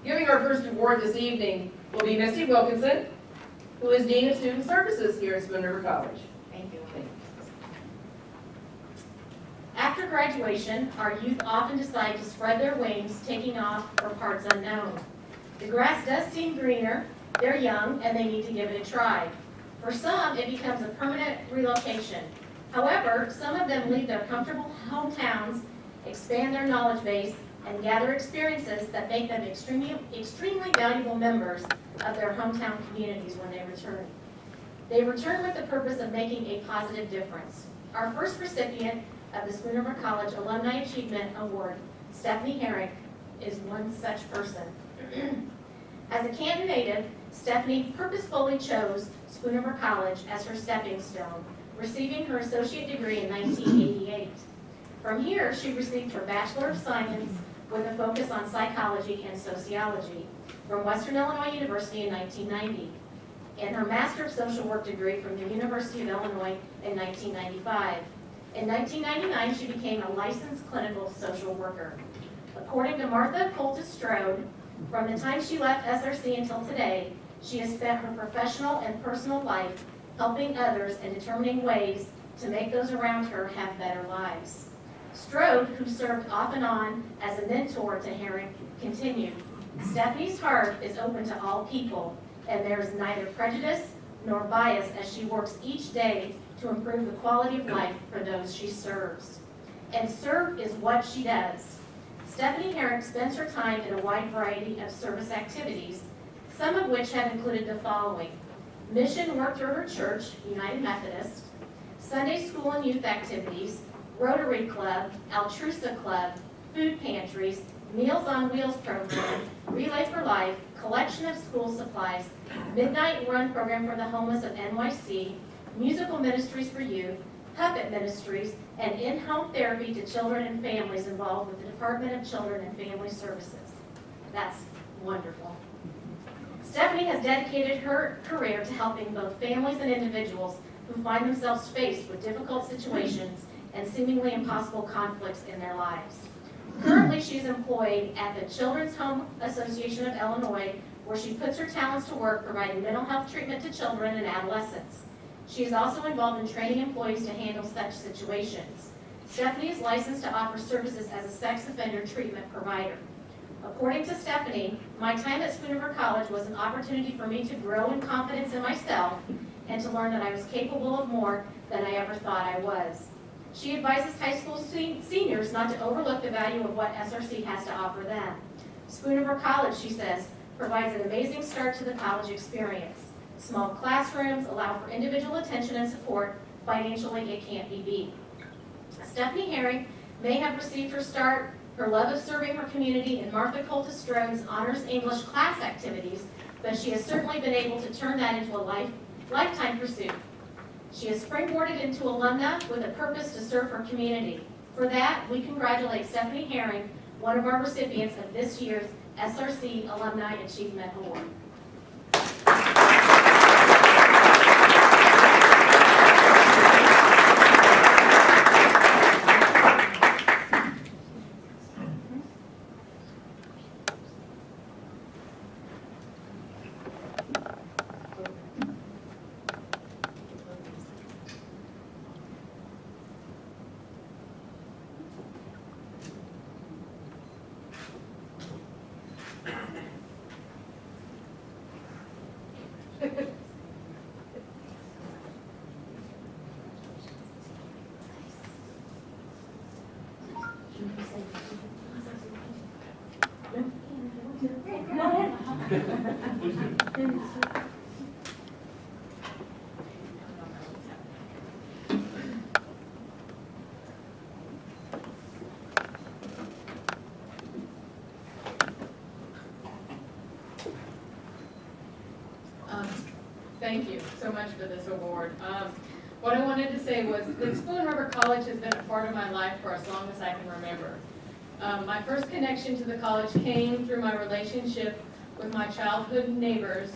Giving our first award this evening will be Misty Wilkinson, who is Dean of Student Services here at Spoon River College. Thank you. After graduation, our youth often decide to spread their wings, taking off for parts unknown. The grass does seem greener, they're young, and they need to give it a try. For some, it becomes a permanent relocation. However, some of them leave their comfortable hometowns, expand their knowledge base, and gather experiences that make them extremely valuable members of their hometown communities when they return. They return with the purpose of making a positive difference. Our first recipient of the Spoon River College Alumni Achievement Award, Stephanie Herrick, is one such person. As a Canton native, Stephanie purposefully chose Spoon River College as her stepping stone, receiving her associate degree in 1988. From here, she received her Bachelor of Science with a focus on psychology and sociology from Western Illinois University in 1990, and her Master of Social Work degree from the University of Illinois in 1995. In 1999, she became a licensed clinical social worker. According to Martha Coltis-Strode, from the time she left SRC until today, she has spent her professional and personal life helping others and determining ways to make those around her have better lives. Strode, who served off and on as a mentor to Herrick, continued, Stephanie's heart is open to all people, and there is neither prejudice nor bias as she works each day to improve the quality of life for those she serves. And serve is what she does. Stephanie Herrick spends her time in a wide variety of service activities, some of which have included the following: mission work through her church, United Methodist, Sunday school and youth activities, Rotary Club, Altrusa Club, food pantries, Meals on Wheels program, Relay for Life, collection of school supplies, Midnight Run program for the homeless of NYC, musical ministries for youth, puppet ministries, and in-home therapy to children and families involved with the Department of Children and Family Services. That's wonderful. Stephanie has dedicated her career to helping both families and individuals who find themselves faced with difficult situations and seemingly impossible conflicts in their lives. Currently, she's employed at the Children's Home Association of Illinois, where she puts her talents to work providing mental health treatment to children and adolescents. She is also involved in training employees to handle such situations. Stephanie is licensed to offer services as a sex offender treatment provider. According to Stephanie, my time at Spoon River College was an opportunity for me to grow in confidence in myself and to learn that I was capable of more than I ever thought I was. She advises high school seniors not to overlook the value of what SRC has to offer them. Spoon River College, she says, provides an amazing start to the college experience. Small classrooms allow for individual attention and support. Financially, it can't be beat. Stephanie Herrick may have received her start, her love of serving her community in Martha Coltis-Strode's honors English class activities, but she has certainly been able to turn that into a lifetime pursuit. She has springboarded into alumna with a purpose to serve her community. For that, we congratulate Stephanie Herrick, one of our recipients of this year's SRC Alumni Achievement Award. Thank you so much for this award. What I wanted to say was that Spoon River College has been a part of my life for as long as I can remember. My first connection to the college came through my relationship with my childhood neighbors,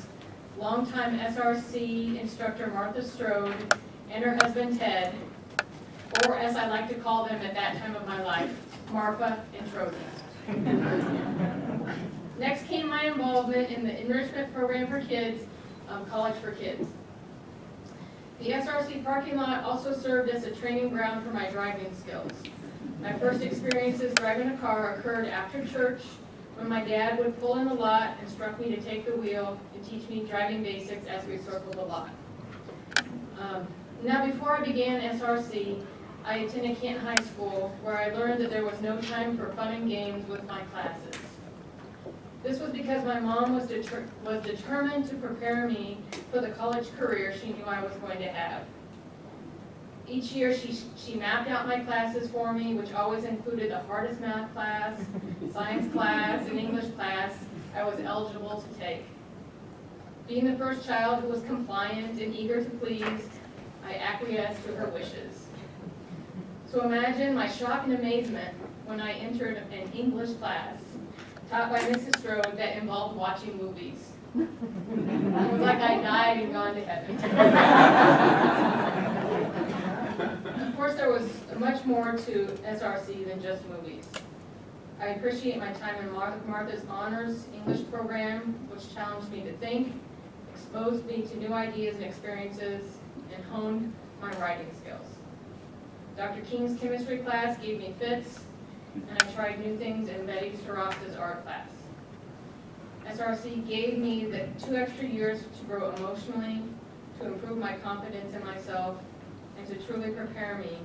longtime SRC instructor Martha Strode and her husband Ted, or as I like to call them at that time of my life, Marfa and Trody. Next came my involvement in the enrichment program for kids, College for Kids. The SRC parking lot also served as a training ground for my driving skills. My first experiences driving a car occurred after church when my dad would pull in the lot, instruct me to take the wheel, and teach me driving basics as we circled the lot. Now, before I began SRC, I attended Canton High School, where I learned that there was no time for fun and games with my classes. This was because my mom was determined to prepare me for the college career she knew I was going to have. Each year, she mapped out my classes for me, which always included the hardest math class, science class, and English class I was eligible to take. Being the first child who was compliant and eager to please, I acquiesced to her wishes. So imagine my shock and amazement when I entered an English class taught by Mrs. Strode that involved watching movies. It was like I died and gone to heaven. Of course, there was much more to SRC than just movies. I appreciate my time in Martha's Honors English program, which challenged me to think, exposed me to new ideas and experiences, and honed my writing skills. Dr. King's chemistry class gave me fits, and I tried new things in Betty Sarasta's art class. SRC gave me the 2 extra years to grow emotionally, to improve my confidence in myself, and to truly prepare me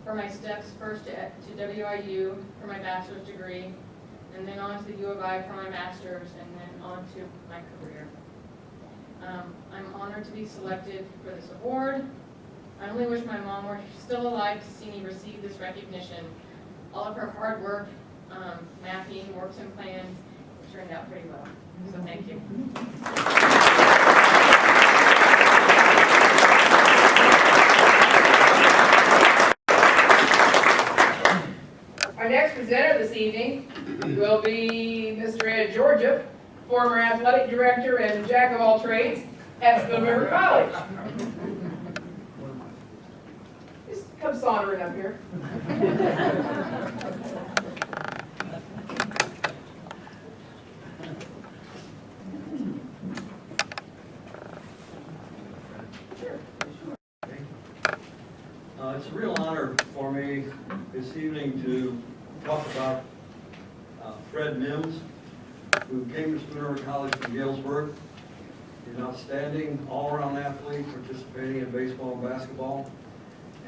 for my steps first to WIU for my bachelor's degree, and then on to the U of I for my master's, and then on to my career. I'm honored to be selected for this award. I only wish my mom were still alive to see me receive this recognition. All of her hard work, mapping, works and plans, it turned out pretty well. So thank you. Our next presenter this evening will be Mr. Ed Georgia, former athletic director and jack of all trades at Spoon River College. Just come sauntering up here. It's a real honor for me this evening to talk about Fred Mims, who came to Spoon River College from Galesburg. He's an outstanding all-around athlete participating in baseball and basketball,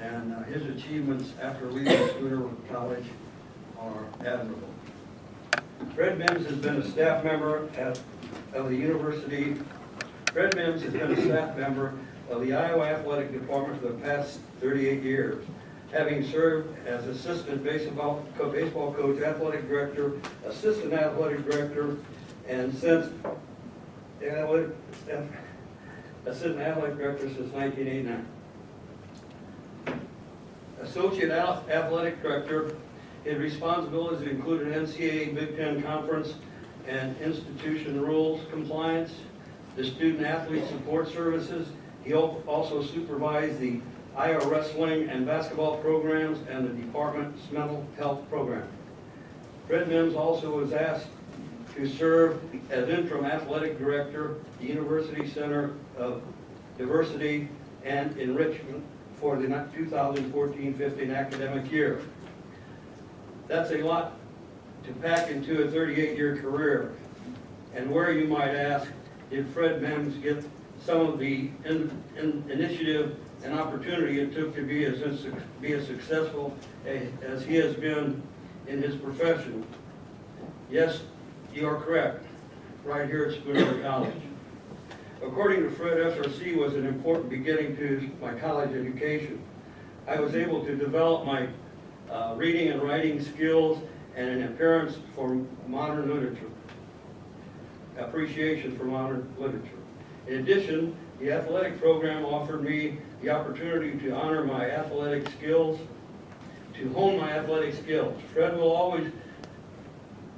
and his achievements after leaving Spoon River College are admirable. Fred Mims has been a staff member of the university. Fred Mims has been a staff member of the Iowa Athletic Department for the past 38 years, having served as assistant baseball coach, athletic director, assistant athletic director, and since assistant athletic director since 1989. Associate athletic director, his responsibilities included NCAA Big Ten Conference and institution rules compliance, the student athlete support services. He also supervised the Iowa wrestling and basketball programs and the department's mental health program. Fred Mims also was asked to serve as interim athletic director, the University Center of Diversity and Enrichment for the 2014-15 academic year. That's a lot to pack into a 38-year career. And where, you might ask, did Fred Mims get some of the initiative and opportunity it took to be as successful as he has been in his profession? Yes, you are correct, right here at Spoon River College. According to Fred, SRC was an important beginning to my college education. I was able to develop my reading and writing skills and an appearance for modern literature, appreciation for modern literature. In addition, the athletic program offered me the opportunity to honor my athletic skills, to hone my athletic skills. Fred will always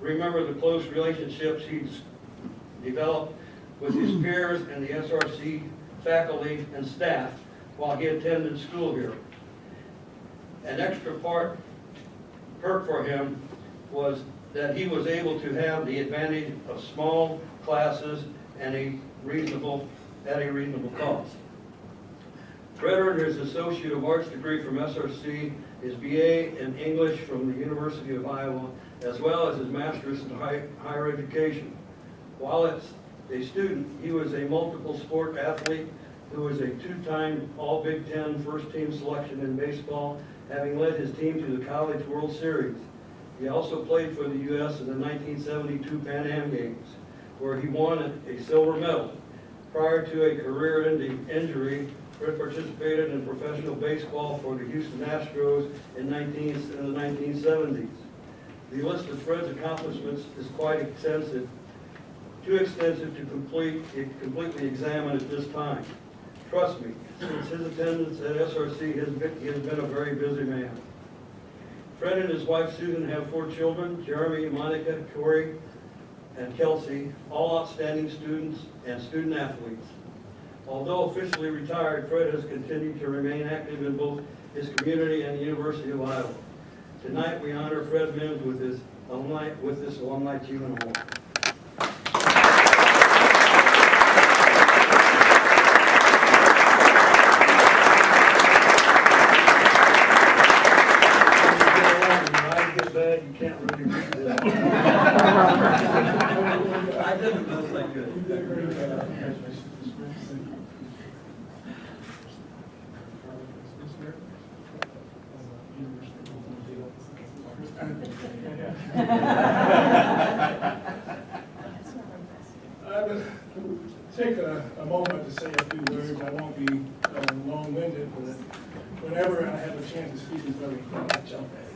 remember the close relationships he's developed with his peers and the SRC faculty and staff while he attended school here. An extra perk for him was that he was able to have the advantage of small classes and at a reasonable cost. Fred earned his Associate of Arts degree from SRC, his BA in English from the University of Iowa, as well as his Master's in Higher Education. While as a student, he was a multiple sport athlete who was a two-time All-Big Ten first-team selection in baseball, having led his team to the College World Series. He also played for the U.S. in the 1972 Pan Am Games, where he won a silver medal. Prior to a career-ending injury, Fred participated in professional baseball for the Houston Astros in the 1970s. The list of Fred's accomplishments is quite extensive, too extensive to completely examine at this time. Trust me, since his attendance at SRC, he has been a very busy man. Fred and his wife Susan have 4 children, Jeremy, Monica, Corey, and Kelsey, all outstanding students and student athletes. Although officially retired, Fred has continued to remain active in both his community and the University of Iowa. Tonight, we honor Fred Mims with this Alumni Achievement Award. You can't really read this. I didn't know that good. I will take a moment to say a few words. I won't be long-winded, but whenever I have a chance to speak in front of you, I jump at it.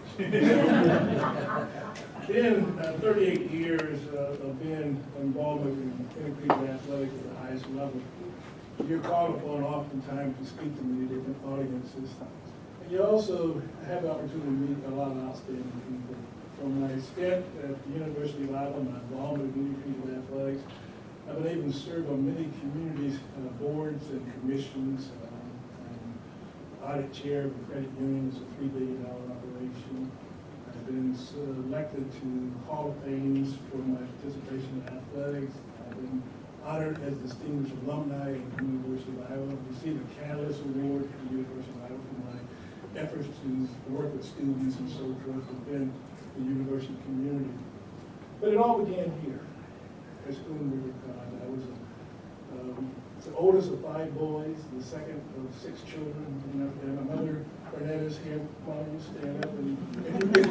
In 38 years of being involved with intercollegiate athletics at the highest level, you're called upon oftentimes to speak to many different audiences. And you also have the opportunity to meet a lot of outstanding people. From my stint at the University of Iowa, my involvement with intercollegiate athletics, I've been able to serve on many communities, boards and commissions. Audit chair of the credit union. It's a $3 billion operation. I've been elected to Hall of Fame for my participation in athletics. I've been honored as distinguished alumni at the University of Iowa. Received a Catalyst Award from the University of Iowa for my efforts to work with students and so forth within the university community. But it all began here at Spoon River College. I was the oldest of 5 boys, the second of 6 children. And my mother, Bernetta, is here. Come on, you stand up and you get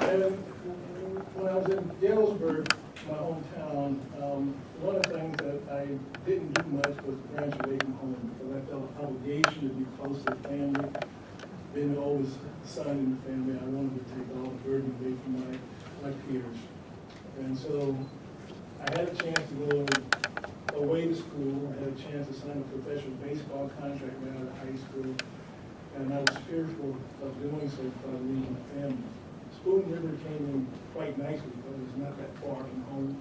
And when I was in Galesburg, my hometown, one of the things that I didn't do much was graduate from home because I felt an obligation to be close to the family. Being the oldest son in the family, I wanted to take all the burden away from my peers. And so I had a chance to go away to school. I had a chance to sign a professional baseball contract right out of high school. And I was fearful of doing so because I was leaving my family. Spoon River came in quite nicely because it's not that far from home.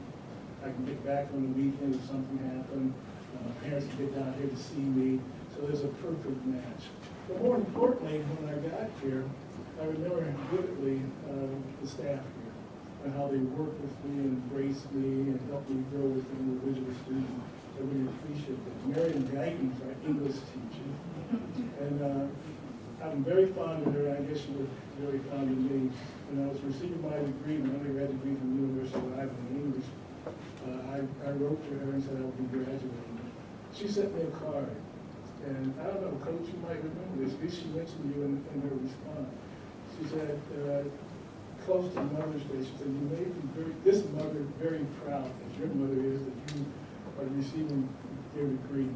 I can get back on the weekend if something happened. My parents can get down here to see me. So there's a perfect match. But more importantly, when I got here, I remember vividly the staff here and how they worked with me and embraced me and helped me grow as an individual student. I really appreciate that. Marion Guyton's our English teacher. And I'm very fond of her. I guess she was very fond of me. When I was receiving my degree, my undergraduate degree from the University of Iowa in English, I wrote to her and said I would be graduating. She sent me a card. And I don't know, Coach, you might remember this. At least she mentioned you in her response. She said, close to Mother's Day, she said, you may be this mother very proud, as your mother is, that you are receiving your degree.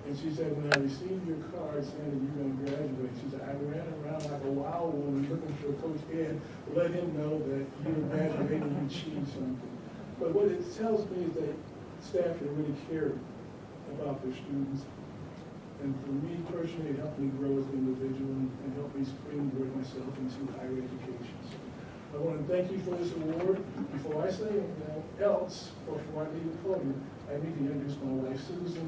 And she said, when I received your card saying that you're going to graduate, she said, I ran around like a wild woman looking for Coach Ed to let him know that you were graduating and achieved something. But what it tells me is that staff here really care about their students. And for me personally, it helped me grow as an individual and helped me springboard myself into higher education. So I want to thank you for this award. Before I say anything else, or before I leave the podium, I need to introduce my wife, Susan.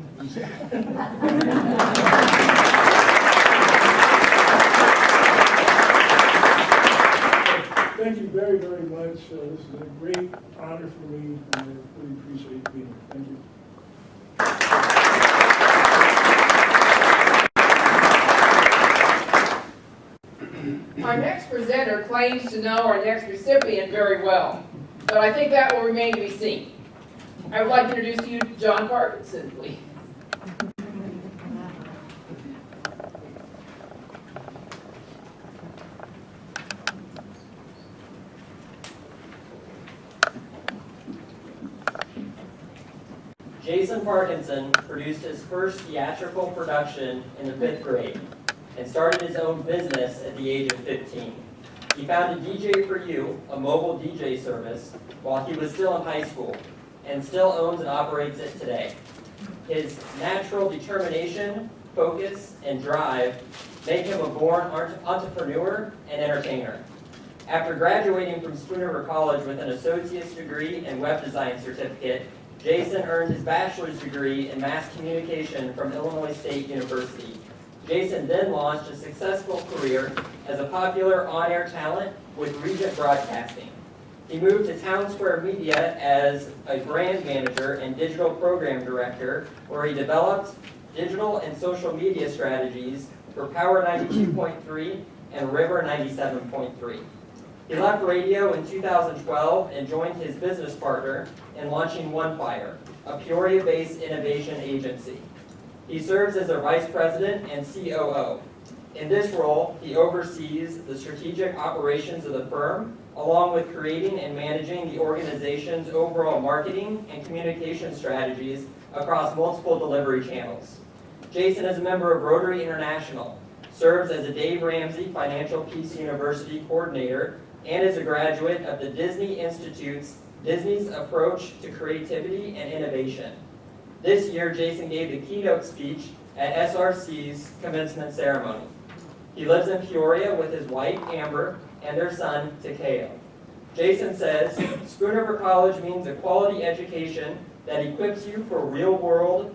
Thank you very, very much. This is a great honor for me, and I really appreciate being here. Thank you. Our next presenter claims to know our next recipient very well, but I think that will remain to be seen. I would like to introduce to you John Parkinson, please. Jason Parkinson produced his first theatrical production in the 5th grade and started his own business at the age of 15. He founded DJ For You, a mobile DJ service, while he was still in high school, and still owns and operates it today. His natural determination, focus, and drive make him a born entrepreneur and entertainer. After graduating from Spoon River College with an associate's degree and web design certificate, Jason earned his bachelor's degree in mass communication from Illinois State University. Jason then launched a successful career as a popular on-air talent with Regent Broadcasting. He moved to Town Square Media as a brand manager and digital program director, where he developed digital and social media strategies for Power 92.3 and River 97.3. He left radio in 2012 and joined his business partner in launching OneFire, a Peoria-based innovation agency. He serves as a vice president and COO. In this role, he oversees the strategic operations of the firm, along with creating and managing the organization's overall marketing and communication strategies across multiple delivery channels. Jason is a member of Rotary International, serves as a Dave Ramsey Financial Peace University coordinator, and is a graduate of the Disney Institute's Disney's Approach to Creativity and Innovation. This year, Jason gave the keynote speech at SRC's commencement ceremony. He lives in Peoria with his wife, Amber, and their son, Takeo. Jason says, Spoon River College means a quality education that equips you for the real world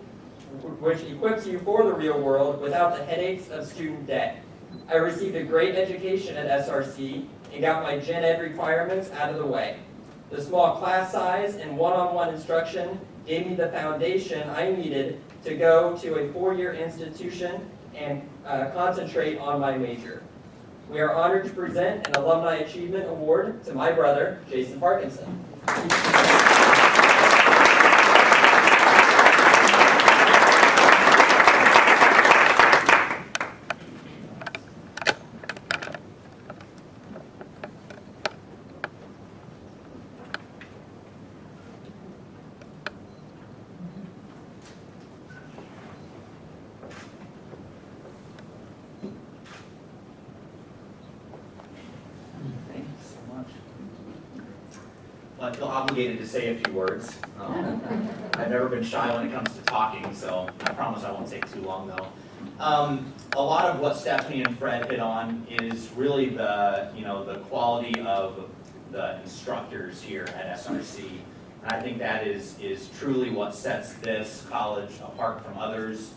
without the headaches of student debt. I received a great education at SRC and got my gen ed requirements out of the way. The small class size and one-on-one instruction gave me the foundation I needed to go to a 4-year institution and concentrate on my major. We are honored to present an Alumni Achievement Award to my brother, Jason Parkinson. I feel obligated to say a few words. I've never been shy when it comes to talking, so I promise I won't take too long though. A lot of what Stephanie and Fred hit on is really the quality of the instructors here at SRC. And I think that is truly what sets this college apart from others,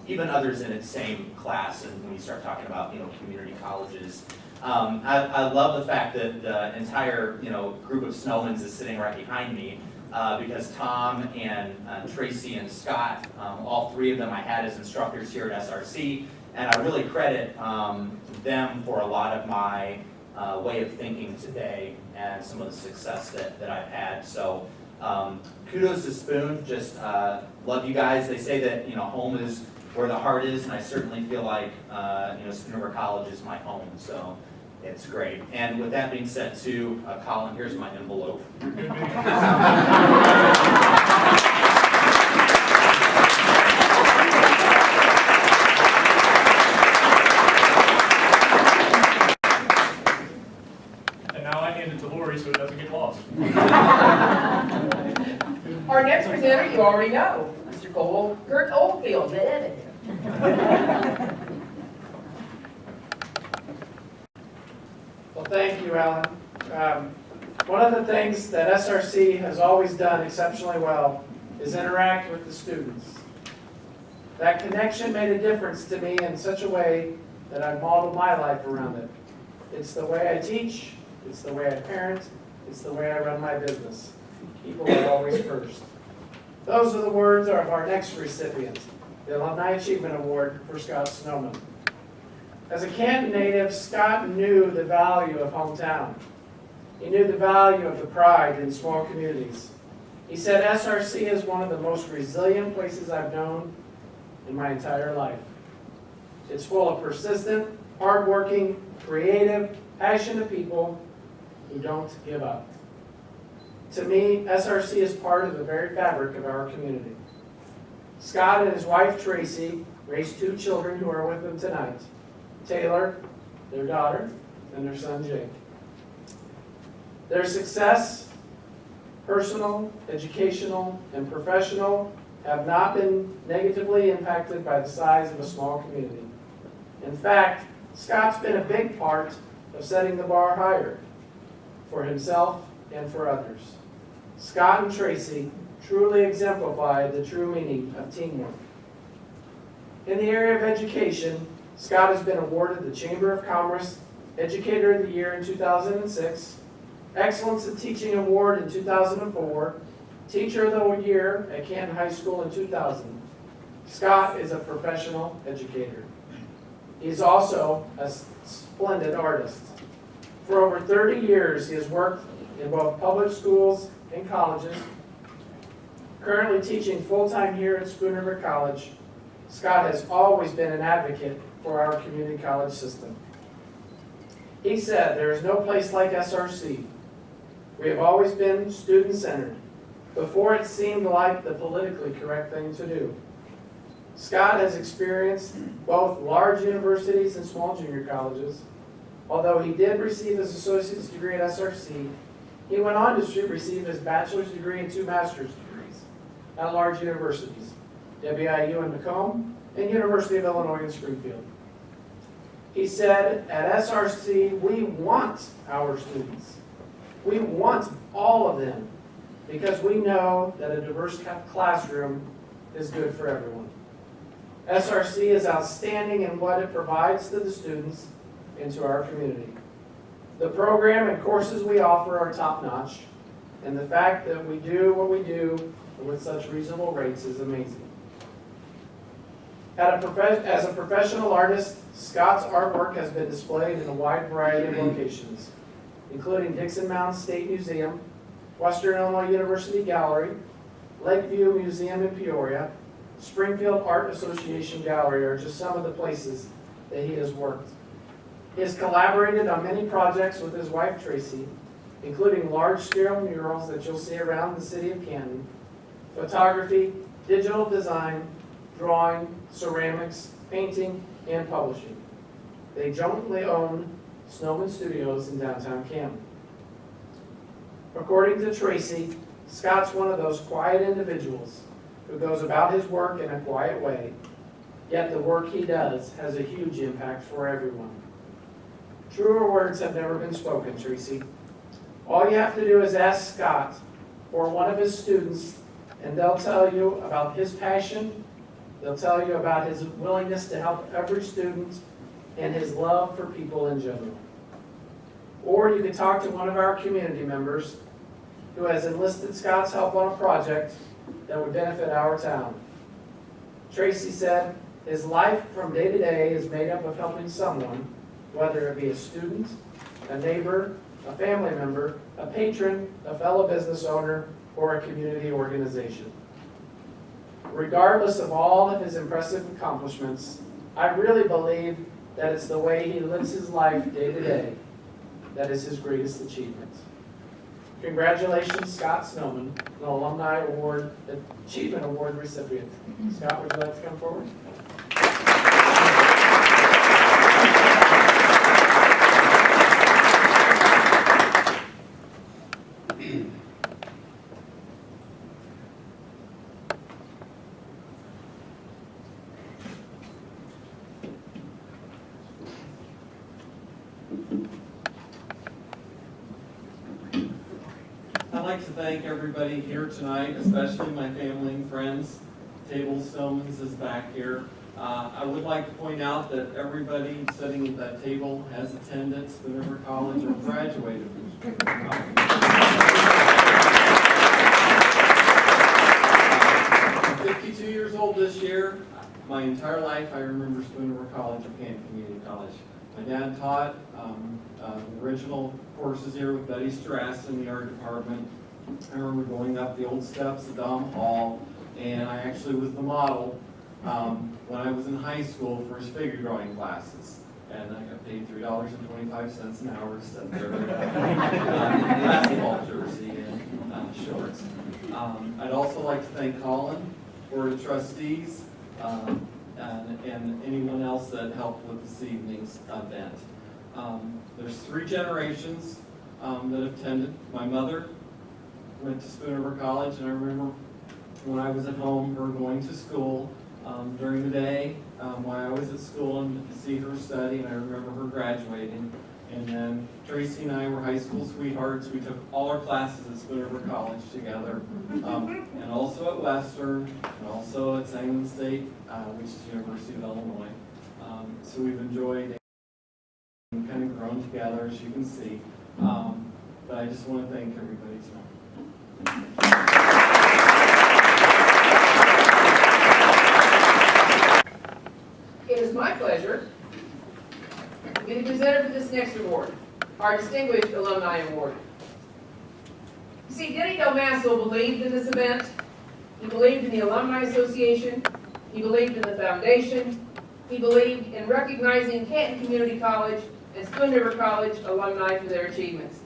even others in its same class. And when you start talking about community colleges. I love the fact that the entire group of Snowmans is sitting right behind me because Tom and Tracy and Scott, all three of them I had as instructors here at SRC, and I really credit them for a lot of my way of thinking today and some of the success that I've had. So kudos to Spoon, just love you guys. They say that home is where the heart is, and I certainly feel like Spoon River College is my home. So it's great. And with that being said, too, Colin, here's my envelope. And now I hand it to Lori so it doesn't get lost. Our next presenter you already know, Mr. Kurt Oldfield. Well, thank you, Alan. One of the things that SRC has always done exceptionally well is interact with the students. That connection made a difference to me in such a way that I've modeled my life around it. It's the way I teach, it's the way I parent, it's the way I run my business. People are always first. Those are the words of our next recipient, the Alumni Achievement Award for Scott Snowman. As a Canton native, Scott knew the value of hometown. He knew the value of the pride in small communities. He said SRC is one of the most resilient places I've known in my entire life. It's full of persistent, hardworking, creative, passionate people who don't give up. To me, SRC is part of the very fabric of our community. Scott and his wife Tracy raised 2 children who are with them tonight. Taylor, their daughter, and their son Jake. Their success, personal, educational, and professional, have not been negatively impacted by the size of a small community. In fact, Scott's been a big part of setting the bar higher for himself and for others. Scott and Tracy truly exemplify the true meaning of teamwork. In the area of education, Scott has been awarded the Chamber of Commerce Educator of the Year in 2006, Excellence in Teaching Award in 2004, Teacher of the Year at Canton High School in 2000. Scott is a professional educator. He's also a splendid artist. For over 30 years, he has worked in both public schools and colleges. Currently teaching full-time here at Spoon River College, Scott has always been an advocate for our community college system. He said, "There is no place like SRC. We have always been student-centered. Before it seemed like the politically correct thing to do." Scott has experienced both large universities and small junior colleges. Although he did receive his associate's degree at SRC, he went on to receive his bachelor's degree and 2 master's degrees at large universities, WIU in Macomb and University of Illinois in Springfield. He said, "At SRC, we want our students. We want all of them because we know that a diverse classroom is good for everyone." SRC is outstanding in what it provides to the students and to our community. The program and courses we offer are top-notch, and the fact that we do what we do with such reasonable rates is amazing. As a professional artist, Scott's artwork has been displayed in a wide variety of locations, including Dixon Mountain State Museum, Western Illinois University Gallery, Lakeview Museum in Peoria, Springfield Art Association Gallery are just some of the places that he has worked. He has collaborated on many projects with his wife Tracy, including large-scale murals that you'll see around the city of Canton, photography, digital design, drawing, ceramics, painting, and publishing. They jointly own Snowman Studios in downtown Canton. According to Tracy, Scott's one of those quiet individuals who goes about his work in a quiet way, yet the work he does has a huge impact for everyone. Truer words have never been spoken, Tracy. All you have to do is ask Scott or one of his students, and they'll tell you about his passion, they'll tell you about his willingness to help every student, and his love for people in general. Or you can talk to one of our community members who has enlisted Scott's help on a project that would benefit our town. Tracy said, his life from day to day is made up of helping someone, whether it be a student, a neighbor, a family member, a patron, a fellow business owner, or a community organization. Regardless of all of his impressive accomplishments, I really believe that it's the way he lives his life day to day that is his greatest achievement. Congratulations, Scott Snowman, an Alumni Award, Achievement Award recipient. Scott, would you like to come forward? like to thank everybody here tonight, especially my family and friends. Table Stillman's is back here. I would like to point out that everybody sitting at that table has attended Spoon River College or graduated from Spoon River College. I'm 52 years old this year. My entire life I remember Spoon River College and Canton Community College. My dad taught the original courses here with Betty Strass in the art department. I remember going up the old steps of Dom Hall, and I actually was the model when I was in high school for his figure drawing classes. And I got paid $3.25 an hour to sit there with a basketball jersey and shorts. I'd also like to thank Colin, Board of Trustees, and anyone else that helped with this evening's event. There's 3 generations that have attended. My mother went to Spoon River College, and I remember when I was at home, her going to school during the day while I was at school and to see her study, and I remember her graduating. And then Tracy and I were high school sweethearts. We took all our classes at Spoon River College together, and also at Western, and also at Sangamon State, which is University of Illinois. So we've enjoyed and kind of grown together, as you can see. But I just want to thank everybody tonight. It is my pleasure to be the presenter for this next award, our Distinguished Alumni Award. You see, Denny Del Masso believed in this event. He believed in the Alumni Association. He believed in the foundation. He believed in recognizing Canton Community College and Spoon River College alumni for their achievements.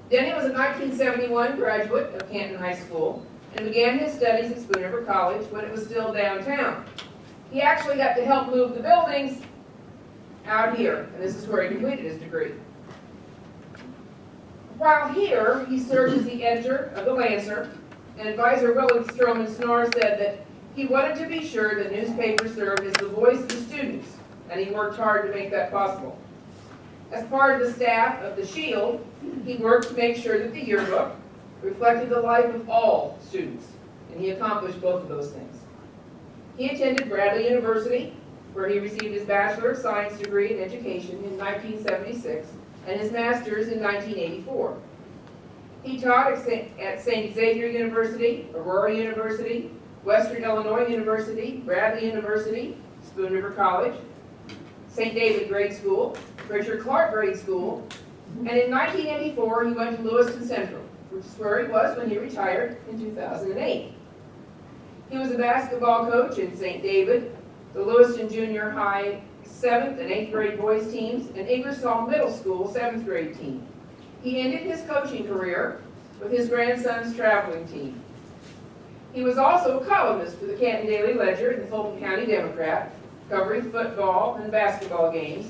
Denny was a 1971 graduate of Canton High School and began his studies at Spoon River College when it was still downtown. He actually got to help move the buildings out here, and this is where he completed his degree. While here, he served as the editor of the Lancer, and advisor Willard Stroman Snorr said that he wanted to be sure the newspaper served as the voice of the students, and he worked hard to make that possible. As part of the staff of the Shield, he worked to make sure that the yearbook reflected the life of all students, and he accomplished both of those things. He attended Bradley University, where he received his Bachelor of Science degree in Education in 1976 and his Master's in 1984. He taught at St. Xavier University, Aurora University, Western Illinois University, Bradley University, Spoon River College, St. David Grade School, Richard Clark Grade School, and in 1984 he went to Lewiston Central, which is where he was when he retired in 2008. He was a basketball coach in St. David, the Lewiston Junior High 7th and 8th grade boys teams, and Ingersoll Middle School 7th grade team. He ended his coaching career with his grandson's traveling team. He was also a columnist for the Canton Daily Ledger and the Fulton County Democrat, covering football and basketball games.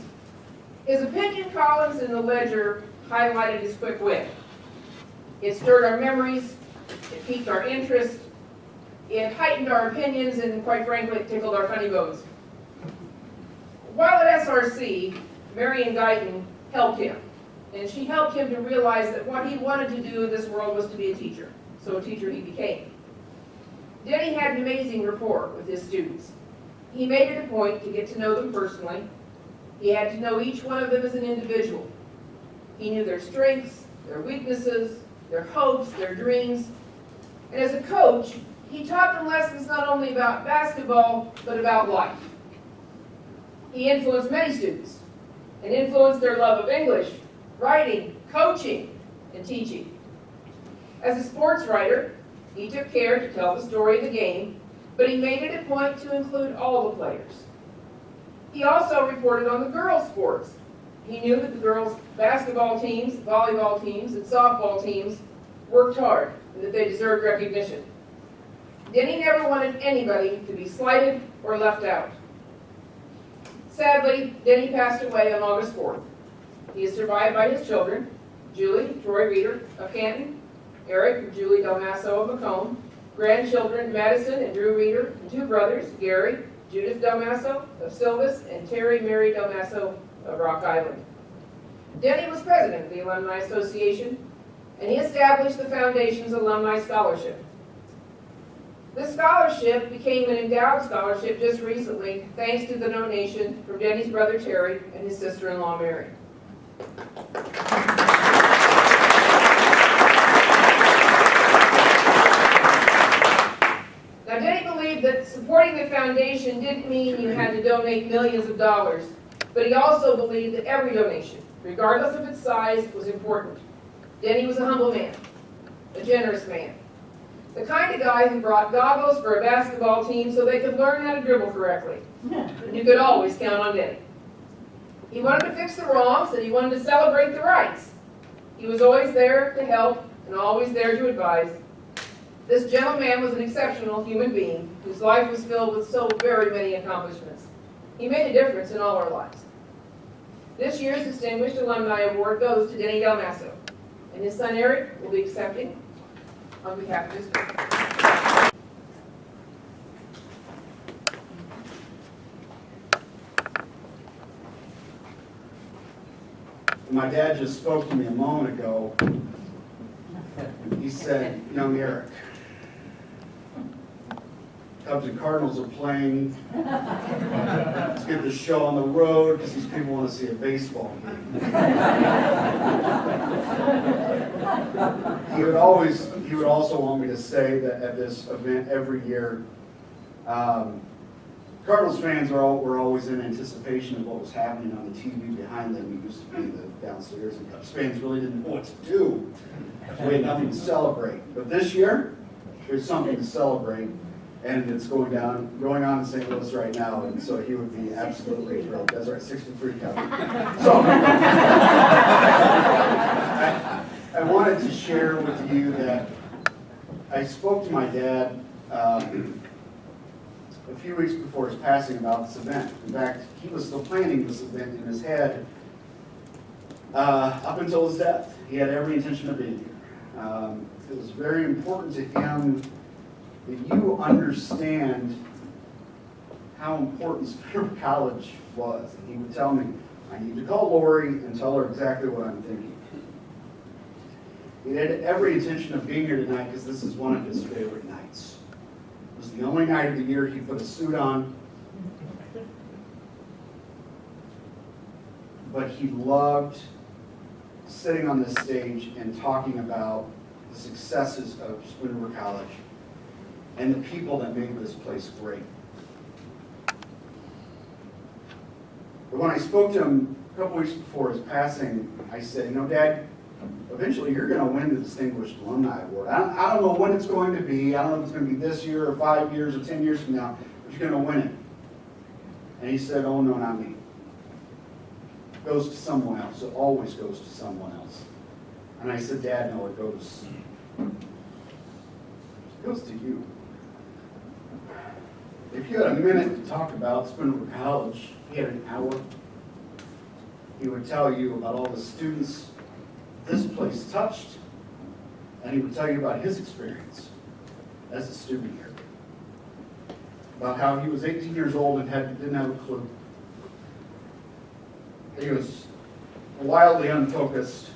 His opinion columns in the Ledger highlighted his quick wit. It stirred our memories, it piqued our interest, it heightened our opinions, and quite frankly, it tickled our funny bones. While at SRC, Marion Guyton helped him, and she helped him to realize that what he wanted to do in this world was to be a teacher, so a teacher he became. Denny had an amazing rapport with his students. He made it a point to get to know them personally. He had to know each one of them as an individual. He knew their strengths, their weaknesses, their hopes, their dreams. And as a coach, he taught them lessons not only about basketball, but about life. He influenced many students and influenced their love of English, writing, coaching, and teaching. As a sports writer, he took care to tell the story of the game, but he made it a point to include all the players. He also reported on the girls' sports. He knew that the girls' basketball teams, volleyball teams, and softball teams worked hard and that they deserved recognition. Denny never wanted anybody to be slighted or left out. Sadly, Denny passed away on August 4th. He is survived by his children, Julie, Troy Reeder of Canton, Eric and Julie Del Masso of Macomb, grandchildren Madison and Drew Reeder, and 2 brothers, Gary, Judith Del Masso of Silvis, and Terry Mary Del Masso of Rock Island. Denny was president of the Alumni Association, and he established the foundation's Alumni Scholarship. This scholarship became an endowed scholarship just recently, thanks to the donation from Denny's brother Terry and his sister-in-law Mary. Now, Denny believed that supporting the foundation didn't mean you had to donate millions of dollars, but he also believed that every donation, regardless of its size, was important. Denny was a humble man, a generous man, the kind of guy who brought goggles for a basketball team so they could learn how to dribble correctly. You could always count on Denny. He wanted to fix the wrongs and he wanted to celebrate the rights. He was always there to help and always there to advise. This gentleman was an exceptional human being whose life was filled with so very many accomplishments. He made a difference in all our lives. This year's Distinguished Alumni Award goes to Denny Del Masso, and his son Eric will be accepting on behalf of his family. My dad just spoke to me a moment ago. He said, young Eric, Cubs and Cardinals are playing. Let's get the show on the road because these people want to see a baseball game. He would also want me to say that at this event every year, Cardinals fans were always in anticipation of what was happening on the TV behind them. It used to be the downstairs, and Cubs fans really didn't know what to do. We had nothing to celebrate. But this year, there's something to celebrate, and it's going on in St. Louis right now, and so he would be absolutely thrilled. That's right, 63 Cubs. So, I wanted to share with you that I spoke to my dad a few weeks before his passing about this event. In fact, he was still planning this event in his head up until his death. He had every intention of being here. It was very important to him that you understand how important Superior College was. And he would tell me, I need to call Lori and tell her exactly what I'm thinking. He had every intention of being here tonight because this is one of his favorite nights. It was the only night of the year he put a suit on. But he loved sitting on this stage and talking about the successes of Spoon River College and the people that made this place great. But when I spoke to him a couple weeks before his passing, I said, Dad, eventually you're going to win the Distinguished Alumni Award. I don't know when it's going to be. I don't know if it's going to be this year or 5 years or 10 years from now, but you're going to win it. And he said, oh, no, not me. It goes to someone else. It always goes to someone else. And I said, Dad, no, it goes to you. If you had a minute to talk about Spoon River College, he had an hour. He would tell you about all the students this place touched, and he would tell you about his experience as a student here. About how he was 18 years old and didn't have a clue. He was wildly unfocused,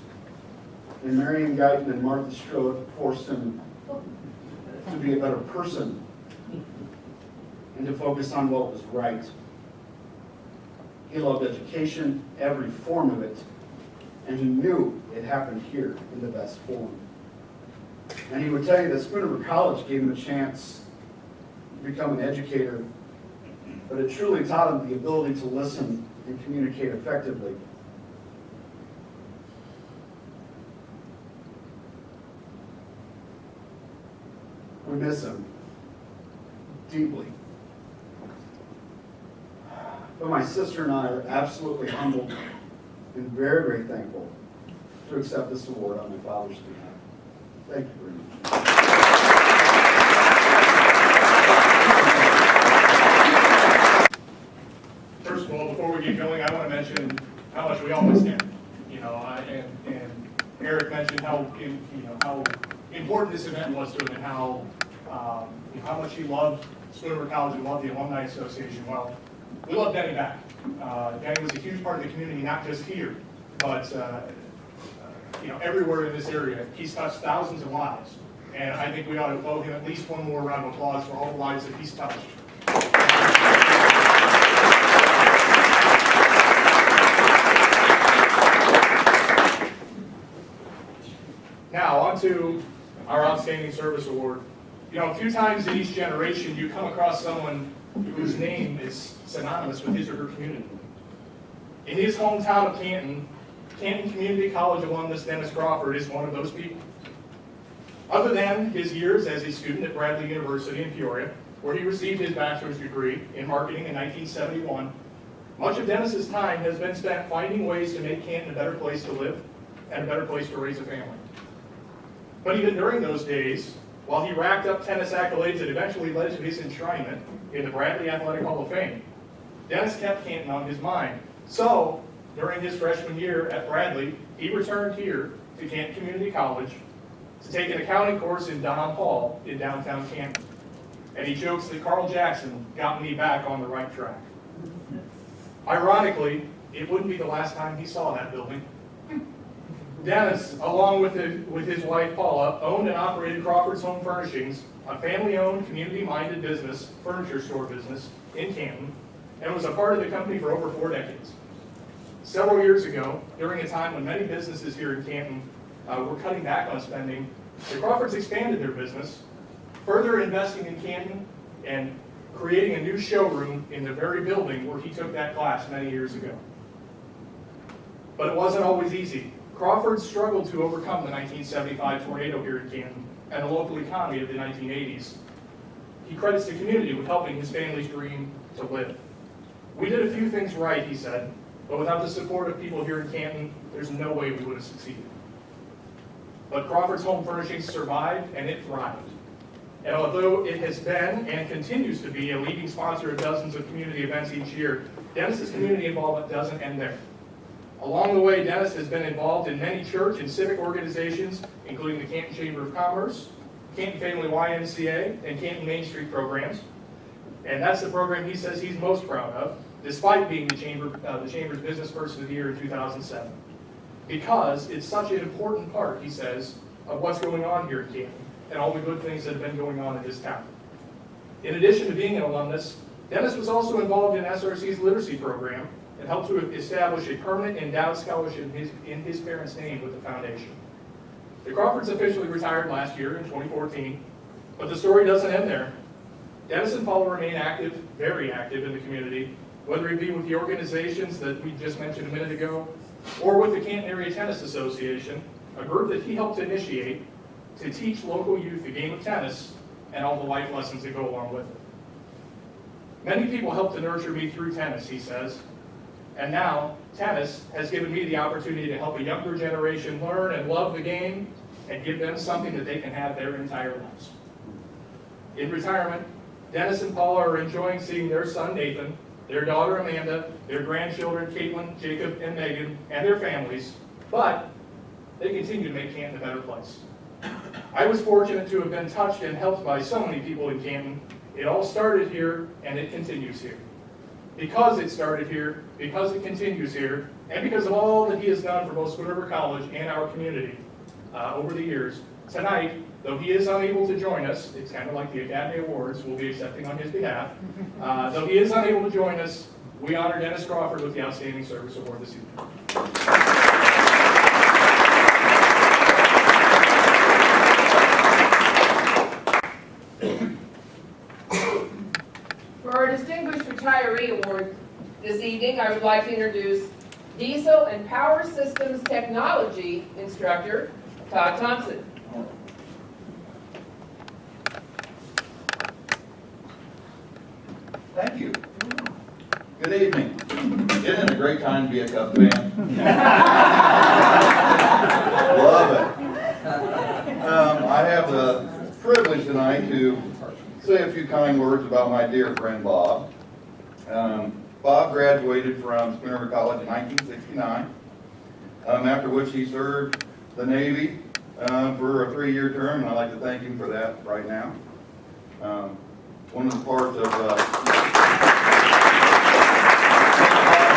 and Marion Guyton and Martha Strode forced him to be a better person and to focus on what was right. He loved education, every form of it, and he knew it happened here in the best form. And he would tell you that Spoon River College gave him a chance to become an educator, but it truly taught him the ability to listen and communicate effectively. We miss him deeply. But my sister and I are absolutely humbled and very, very thankful to accept this award on my father's behalf. Thank you very much. First of all, before we get going, I want to mention how much we all miss him. And Eric mentioned how important this event was to him and how much he loved Spoon River College and loved the Alumni Association. Well, we love Denny back. Denny was a huge part of the community, not just here, but everywhere in this area. He's touched thousands of lives. And I think we ought to owe him at least one more round of applause for all the lives that he's touched. Now, on to our Outstanding Service Award. A few times in each generation, you come across someone whose name is synonymous with his or her community. In his hometown of Canton, Canton Community College alumnus Dennis Crawford is one of those people. Other than his years as a student at Bradley University in Peoria, where he received his bachelor's degree in marketing in 1971, much of Dennis's time has been spent finding ways to make Canton a better place to live and a better place to raise a family. But even during those days, while he racked up tennis accolades that eventually led to his enshrinement in the Bradley Athletic Hall of Fame, Dennis kept Canton on his mind. So, during his freshman year at Bradley, he returned here to Canton Community College to take an accounting course in Don Hall in downtown Canton. And he jokes that Carl Jackson got me back on the right track. Ironically, it wouldn't be the last time he saw that building. Dennis, along with his wife Paula, owned and operated Crawford's Home Furnishings, a family-owned, community-minded business, furniture store business in Canton, and was a part of the company for over 4 decades. Several years ago, during a time when many businesses here in Canton were cutting back on spending, the Crawfords expanded their business, further investing in Canton and creating a new showroom in the very building where he took that class many years ago. But it wasn't always easy. Crawford struggled to overcome the 1975 tornado here in Canton and the local economy of the 1980s. He credits the community with helping his family's dream to live. We did a few things right, he said, but without the support of people here in Canton, there's no way we would have succeeded. But Crawford's Home Furnishings survived and it thrived. And although it has been and continues to be a leading sponsor of dozens of community events each year, Dennis's community involvement doesn't end there. Along the way, Dennis has been involved in many church and civic organizations, including the Canton Chamber of Commerce, Canton Family YMCA, and Canton Main Street programs. And that's the program he says he's most proud of, despite being the Chamber's Business Person of the Year in 2007. Because it's such an important part, he says, of what's going on here in Canton and all the good things that have been going on in this town. In addition to being an alumnus, Dennis was also involved in SRC's literacy program and helped to establish a permanent endowed scholarship in his parents' name with the foundation. The Crawfords officially retired last year in 2014, but the story doesn't end there. Dennis and Paula remain active, very active in the community, whether it be with the organizations that we just mentioned a minute ago, or with the Canton Area Tennis Association, a group that he helped initiate to teach local youth the game of tennis and all the life lessons that go along with it. Many people helped to nurture me through tennis, he says, and now tennis has given me the opportunity to help a younger generation learn and love the game and give them something that they can have their entire lives. In retirement, Dennis and Paula are enjoying seeing their son Nathan, their daughter Amanda, their grandchildren Caitlin, Jacob, and Megan, and their families, but they continue to make Canton a better place. I was fortunate to have been touched and helped by so many people in Canton. It all started here, and it continues here. Because it started here, because it continues here, and because of all that he has done for both Spoon River College and our community over the years, tonight, though he is unable to join us, it's kind of like the Academy Awards we'll be accepting on his behalf, though he is unable to join us, we honor Dennis Crawford with the Outstanding Service Award this evening. For our Distinguished Retiree Award this evening, I would like to introduce Diesel and Power Systems Technology Instructor, Todd Thompson. Thank you. Good evening. Isn't it a great time to be a Cubs fan? Love it. I have the privilege tonight to say a few kind words about my dear friend Bob. Bob graduated from Spoon River College in 1969, after which he served the Navy for a 3-year term, and I'd like to thank him for that right now. One of the parts of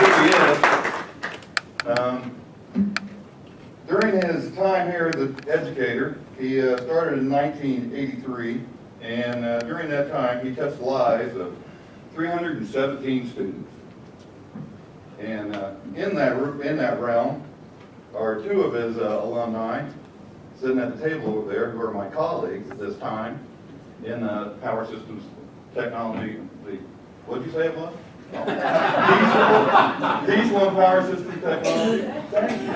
who he is, During his time here as an educator, he started in 1983, and during that time, he touched the lives of 317 students. And in that realm are two of his alumni sitting at the table over there, who are my colleagues at this time in power systems technology. What'd you say it was? Diesel and power system technology. Thank you.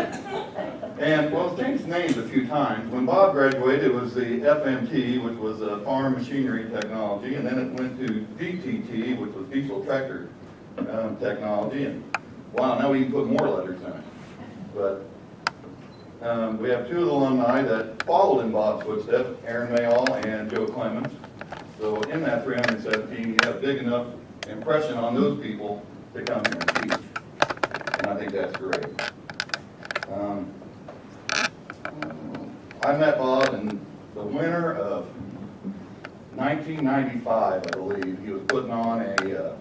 And, well, it's changed names a few times. When Bob graduated, it was the FMT, which was farm machinery technology, and then it went to DTT, which was diesel tractor technology. And wow, now we can put more letters in it. But we have two of the alumni that followed in Bob's footsteps, Aaron Mayall and Joe Clemens. So in that 317, you have a big enough impression on those people to come here and teach. And I think that's great. I met Bob in the winter of 1995, I believe. He was putting on a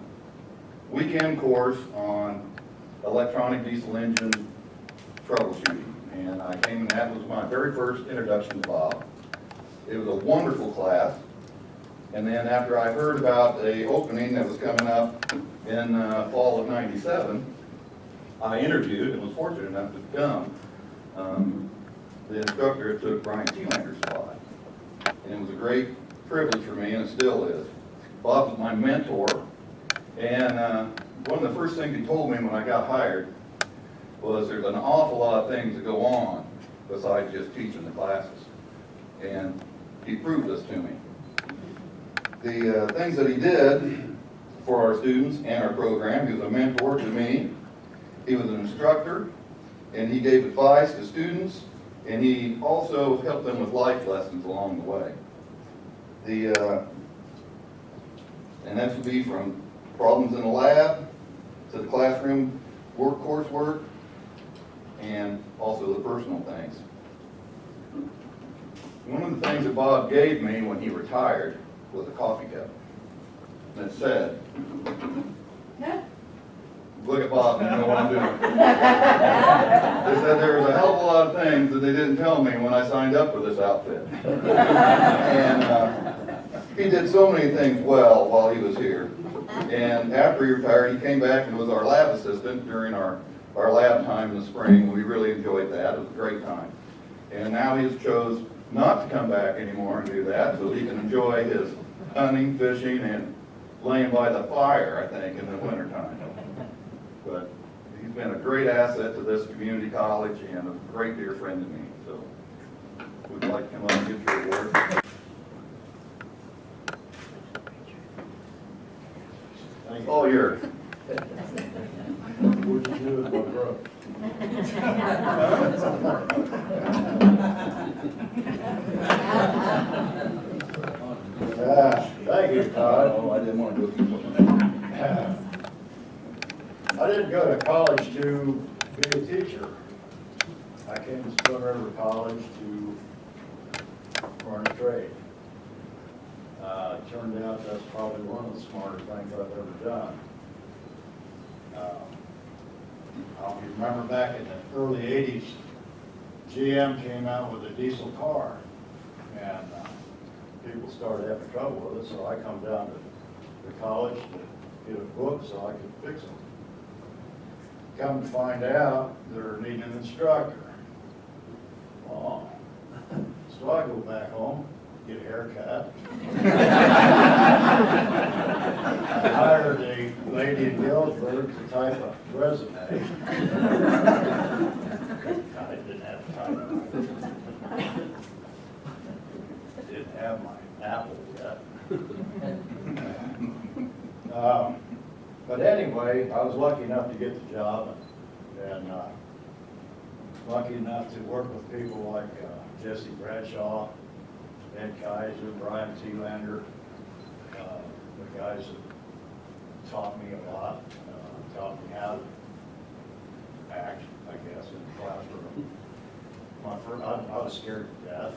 weekend course on electronic diesel engine troubleshooting. And I came, and that was my very first introduction to Bob. It was a wonderful class. And then after I heard about a opening that was coming up in fall of '97, I interviewed and was fortunate enough to become the instructor took Brian Teelander's spot. And it was a great privilege for me, and it still is. Bob was my mentor, and one of the first things he told me when I got hired was there's an awful lot of things that go on besides just teaching the classes. And he proved this to me. The things that he did for our students and our program, he was a mentor to me. He was an instructor, and he gave advice to students, and he also helped them with life lessons along the way. And that would be from problems in the lab to the classroom coursework, and also the personal things. One of the things that Bob gave me when he retired was a coffee cup. And it said, look at Bob, you know what I'm doing. They said there was a hell of a lot of things that they didn't tell me when I signed up for this outfit. And he did so many things well while he was here. And after he retired, he came back and was our lab assistant during our lab time in the spring. We really enjoyed that. It was a great time. And now he has chose not to come back anymore and do that, so he can enjoy his hunting, fishing, and laying by the fire, I think, in the wintertime. But he's been a great asset to this community college and a great dear friend to me. So we'd like to come up and give you your award. All yours. What'd you do with my brother? Thank you, Todd. Oh, I didn't want to do it. I didn't go to college to be a teacher. I came to Spoon River College to learn a trade. Turned out that's probably one of the smarter things I've ever done. I remember back in the early 80s, GM came out with a diesel car, and people started having trouble with it, so I come down to college to get a book so I could fix them. Come to find out, they're needing an instructor. Oh. So I go back home, get a haircut. I hired a lady in Galesburg to type a resume. I didn't have time. Didn't have my Apple yet. But anyway, I was lucky enough to get the job, and lucky enough to work with people like Jesse Bradshaw, Ed Kaiser, Brian Teelander, the guys that taught me a lot, taught me how to act, I guess, in the classroom. I was scared to death.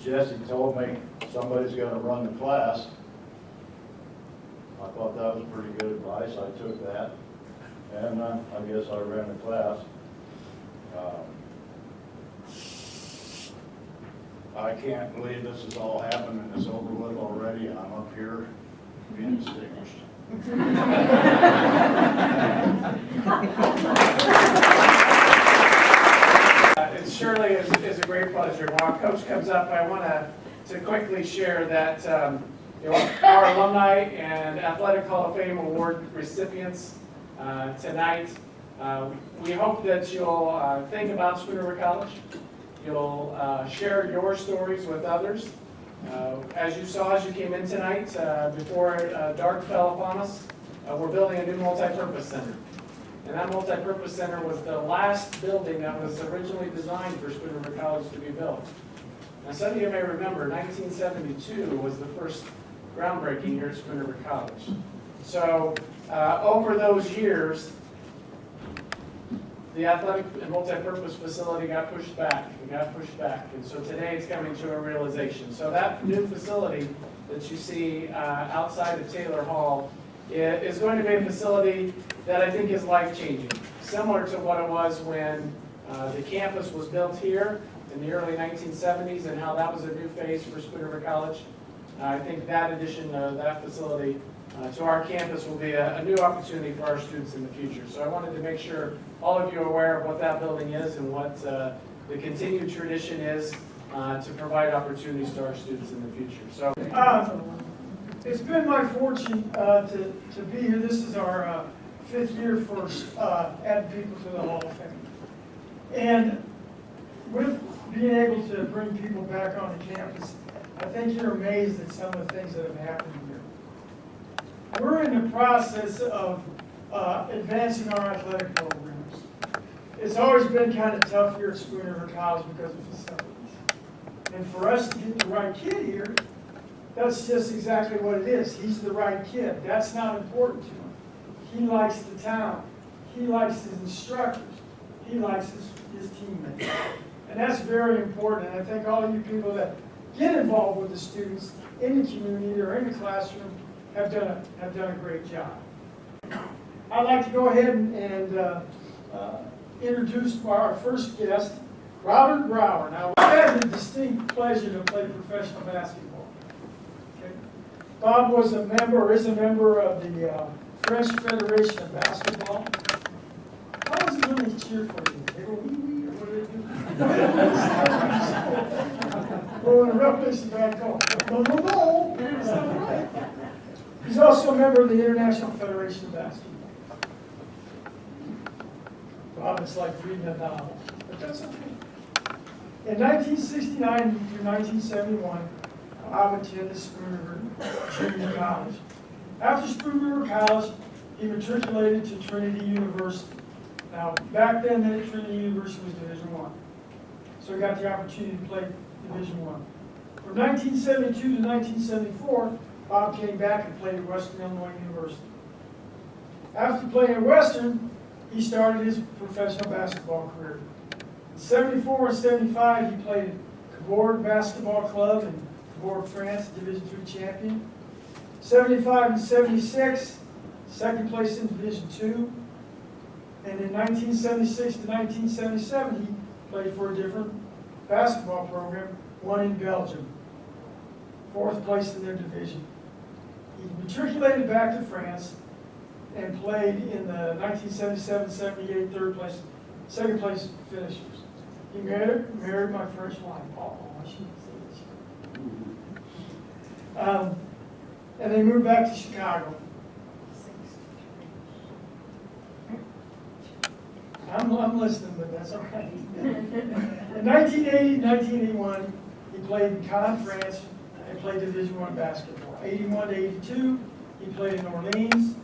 Jesse told me somebody's going to run the class. I thought that was pretty good advice. I took that. and I guess I ran the class. I can't believe this has all happened and it's over with already, and I'm up here being distinguished. It surely is a great pleasure. While Coach comes up, I want to quickly share that our Alumni and Athletic Hall of Fame Award recipients tonight, we hope that you'll think about Spoon River College. You'll share your stories with others. As you saw as you came in tonight, before dark fell upon us, we're building a new multi-purpose center. And that multi-purpose center was the last building that was originally designed for Spoon River College to be built. Now, some of you may remember 1972 was the first groundbreaking here at Spoon River College. So over those years, the athletic and multi-purpose facility got pushed back. It got pushed back. And so today it's coming to a realization. So that new facility that you see outside of Taylor Hall is going to be a facility that I think is life-changing, similar to what it was when the campus was built here in the early 1970s and how that was a new phase for Spoon River College. I think that addition of that facility to our campus will be a new opportunity for our students in the future. So I wanted to make sure all of you are aware of what that building is and what the continued tradition is to provide opportunities to our students in the future. So it's been my fortune to be here. This is our 5th year for adding people to the Hall of Fame. And with being able to bring people back onto campus, I think you're amazed at some of the things that have happened here. We're in the process of advancing our athletic programs. It's always been kind of tough here at Spoon River College because of facilities. And for us to get the right kid here, that's just exactly what it is. He's the right kid. That's not important to him. He likes the town. He likes his instructors. He likes his teammates. And that's very important. And I think all of you people that get involved with the students in the community or in the classroom have done a great job. I'd like to go ahead and introduce our first guest, Robert Brower. Now, I had the distinct pleasure to play professional basketball. Okay. Bob was a member, or is a member of the French Federation of Basketball. How was it when they cheer for you? They go wee-wee, or what do they do? Well, when the ref makes the bad call. No, that's not right. He's also a member of the International Federation of Basketball. Bob, it's like reading a novel, but that's okay. In 1969 through 1971, Bob attended Spoon River Junior College. After Spoon River College, he matriculated to Trinity University. Now, back then, Trinity University was Division I. So he got the opportunity to play Division I. From 1972 to 1974, Bob came back and played at Western Illinois University. After playing at Western, he started his professional basketball career. In 74 and 75, he played at Cabourg Basketball Club in Cabourg, France, Division III champion. 75 and 76, second place in Division II. And in 1976 to 1977, he played for a different basketball program, one in Belgium. Fourth place in their division. He matriculated back to France and played in the 1977-78 second place finishers. He married my French wife. Oh, I shouldn't say this. And they moved back to Chicago. I'm listening, but that's okay. In 1980, 1981, he played in Cannes, France, and played Division I basketball. 81 to 82, he played in Orleans,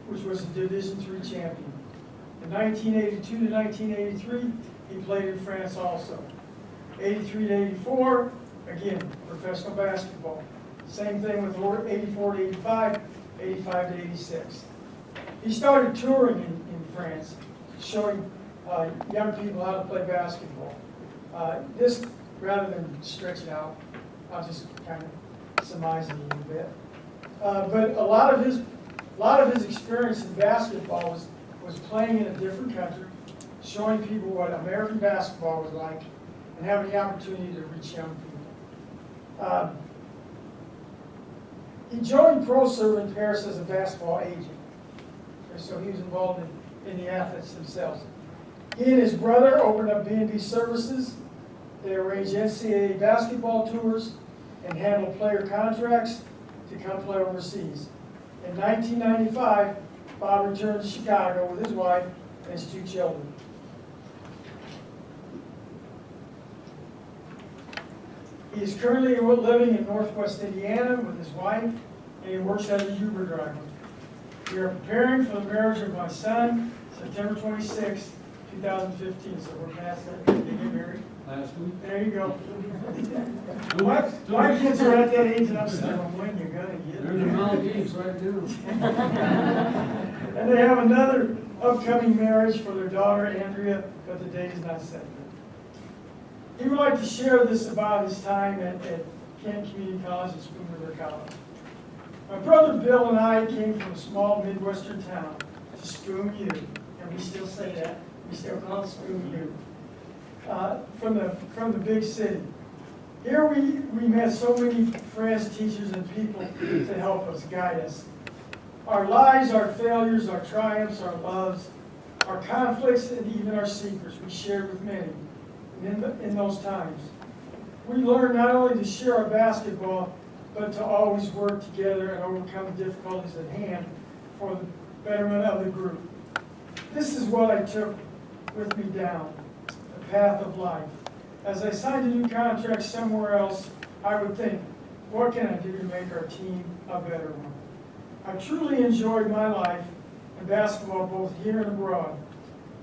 which was a Division III champion. In 1982 to 1983, he played in France also. 83 to 84, again, professional basketball. Same thing with 84 to 85, 85 to 86. He started touring in France, showing young people how to play basketball. This, rather than stretch it out, I'll just kind of surmise it a little bit. But a lot of his A lot of his experience in basketball was playing in a different country, showing people what American basketball was like, and having the opportunity to reach young people. He joined ProServe in Paris as a basketball agent, and so he was involved in the athletes themselves. He and his brother opened up B&B Services. They arranged NCAA basketball tours and handled player contracts to come play overseas. In 1995, Bob returned to Chicago with his wife and his 2 children. He is currently living in Northwest Indiana with his wife, and he works as a Uber driver. We are preparing for the marriage of my son, September 26, 2015, so we're past that. Did they get married? Last week. There you go. My kids are at that age, and I'm saying, well, when you're gonna get They're in the Maldives right now. And they have another upcoming marriage for their daughter, Andrea, but the date is not set. He would like to share this about his time at Kent Community College and Spoon River College. My brother Bill and I came from a small Midwestern town to Spoon U, and we still say that. We still call it Spoon U. From the big city. Here we met so many friends, teachers, and people to help us, guide us. Our lives, our failures, our triumphs, our loves, our conflicts, and even our secrets we shared with many in those times. We learned not only to share our basketball, but to always work together and overcome the difficulties at hand for the betterment of the group. This is what I took with me down the path of life. As I signed a new contract somewhere else, I would think, what can I do to make our team a better one? I truly enjoyed my life in basketball both here and abroad.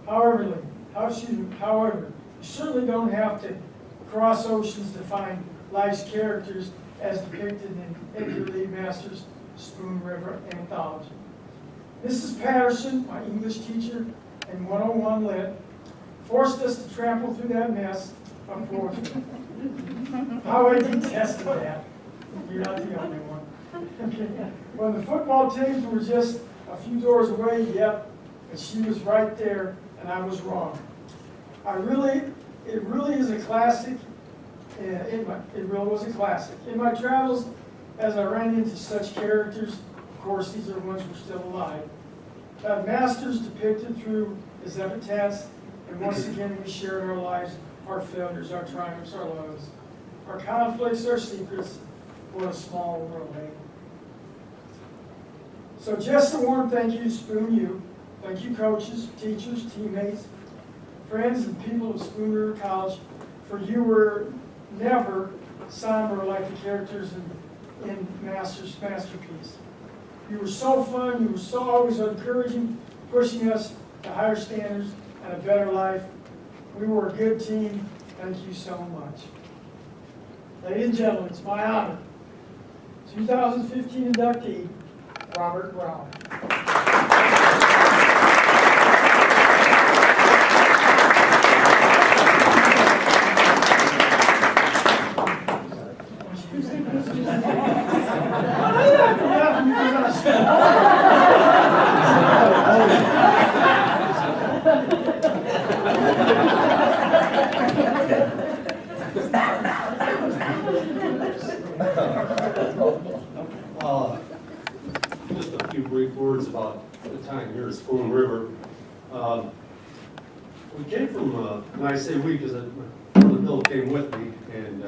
However, you certainly don't have to cross oceans to find life's characters as depicted in Edgar Lee Masters' Spoon River anthology. Mrs. Patterson, my English teacher in 101 Lit, forced us to trample through that mess of poetry. How I detested that. You're not the only one. Okay. When the football teams were just a few doors away, yep, but she was right there and I was wrong. It really is a classic. It really was a classic. In my travels, as I ran into such characters, of course these are the ones who are still alive, Masters depicted through his epitaphs, and once again we shared our lives, our failures, our triumphs, our loves, our conflicts, our secrets. What a small world, eh? So just a warm thank you to Spoon U. Thank you coaches, teachers, teammates, friends, and people of Spoon River College, for you were never somber like the characters in Masters' masterpiece. You were so fun, you were so always encouraging, pushing us to higher standards and a better life. We were a good team. Thank you so much. Ladies and gentlemen, it's my honor. 2015 inductee, Robert Brown. Just a few brief words about the time here at Spoon River. We came from, and I say we because my brother Bill came with me, and